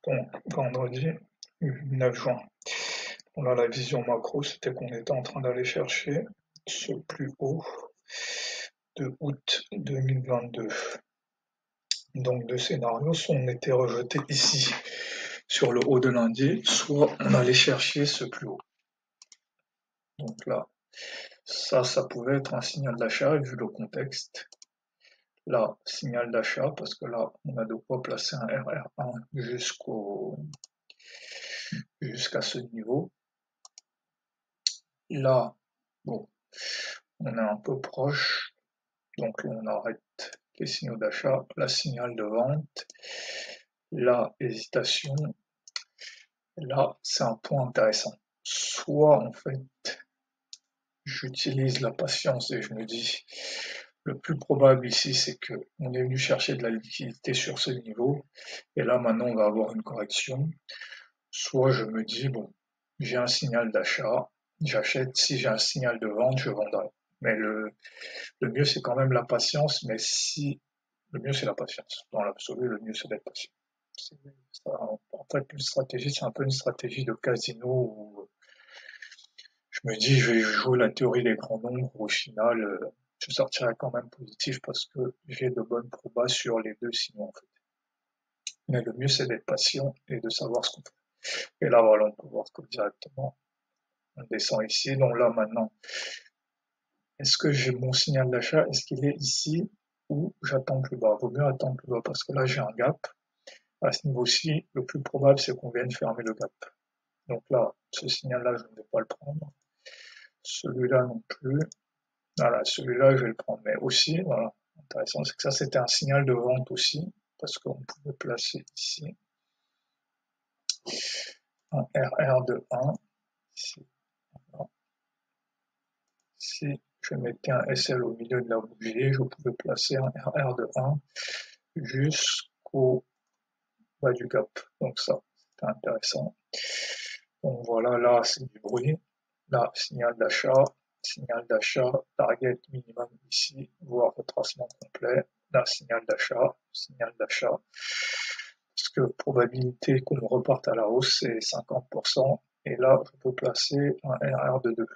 Donc, vendredi 9 juin. Bon, là, la vision macro, c'était qu'on était en train d'aller chercher ce plus haut de août 2022. Donc, deux scénarios, soit on était rejeté ici sur le haut de lundi, soit on allait chercher ce plus haut. Donc là, ça pouvait être un signal d'achat vu le contexte. Là, signal d'achat, parce que là, on a de quoi placer un RR1 jusqu'à ce niveau. Là, bon, on est un peu proche, donc là, on arrête les signaux d'achat, la signal de vente, la hésitation. Là, c'est un point intéressant. Soit, en fait, j'utilise la patience et je me dis, le plus probable ici, c'est que on est venu chercher de la liquidité sur ce niveau, et là, maintenant, on va avoir une correction. Soit je me dis, bon, j'ai un signal d'achat, j'achète, si j'ai un signal de vente, je vendrai. Mais le mieux, c'est quand même la patience, mais si, le mieux, c'est la patience. Dans l'absolu, le mieux, c'est d'être patient. En fait, une stratégie, c'est un peu une stratégie de casino où je me dis, je vais jouer la théorie des grands nombres, au final, je sortirai quand même positif parce que j'ai de bonnes probas sur les deux signaux, en fait. Mais le mieux, c'est d'être patient et de savoir ce qu'on fait. Et là, voilà, on peut voir que directement, on descend ici. Donc là, maintenant, est-ce que j'ai mon signal d'achat? Est-ce qu'il est ici ou j'attends plus bas? Vaut mieux attendre plus bas parce que là, j'ai un gap. À ce niveau-ci, le plus probable, c'est qu'on vienne fermer le gap. Donc là, ce signal-là, je ne vais pas le prendre. Celui-là non plus. Voilà, celui-là, je vais le prendre. Mais aussi, voilà, intéressant, c'est que ça, c'était un signal de vente aussi, parce qu'on pouvait placer ici un RR de 1. Ici, voilà. Si je mettais un SL au milieu de la bougie, je pouvais placer un RR de 1 jusqu'au bas du gap. Donc ça, c'était intéressant. Donc voilà, là, c'est du bruit. Là, signal d'achat, target minimum ici, voire retracement complet. Là, signal d'achat. Parce que probabilité qu'on reparte à la hausse, c'est 50%. Et là, je peux placer un RR de 2.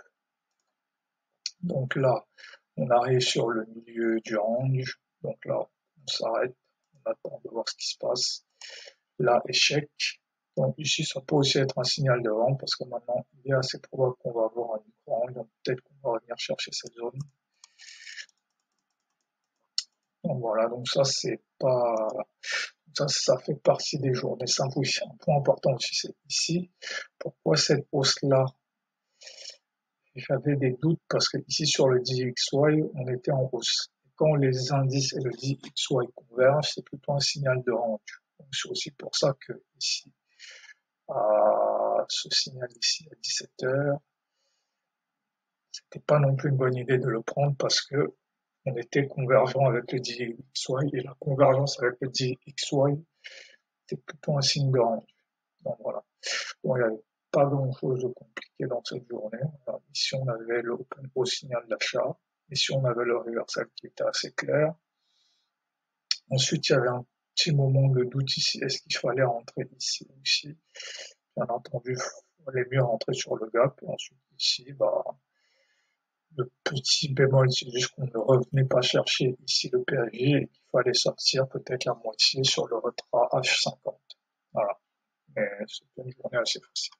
Donc là, on arrive sur le milieu du range. Donc là, on s'arrête, on attend de voir ce qui se passe. Là, échec. Donc ici, ça peut aussi être un signal de vente parce que maintenant, il est assez probable qu'on va avoir un micro-range. Donc peut-être qu'on va venir chercher cette zone. Donc voilà, donc ça, c'est pas... Ça fait partie des journées simples. Oui, un point important aussi, c'est ici. Pourquoi cette hausse-là? J'avais des doutes parce que ici sur le DXY, on était en hausse. Quand les indices et le DXY convergent, c'est plutôt un signal de range. Donc c'est aussi pour ça que ici, à ce signal ici à 17h, c'était pas non plus une bonne idée de le prendre parce que on était convergent avec le DXY et la convergence avec le DXY, c'était plutôt un signe de range. Donc voilà. Bon, il n'y avait pas grand-chose de compliqué dans cette journée. Alors, ici, on avait l'open au signal d'achat. Ici, on avait le reversal qui était assez clair. Ensuite, il y avait un petit moment de doute ici. Est-ce qu'il fallait rentrer ici ou ici? Bien entendu, il fallait mieux rentrer sur le gap. Et ensuite, ici, bah, le petit bémol, c'est juste qu'on ne revenait pas chercher ici le PRJ et qu'il fallait sortir peut-être la moitié sur le retrait H50. Voilà. Mais c'était une journée assez facile.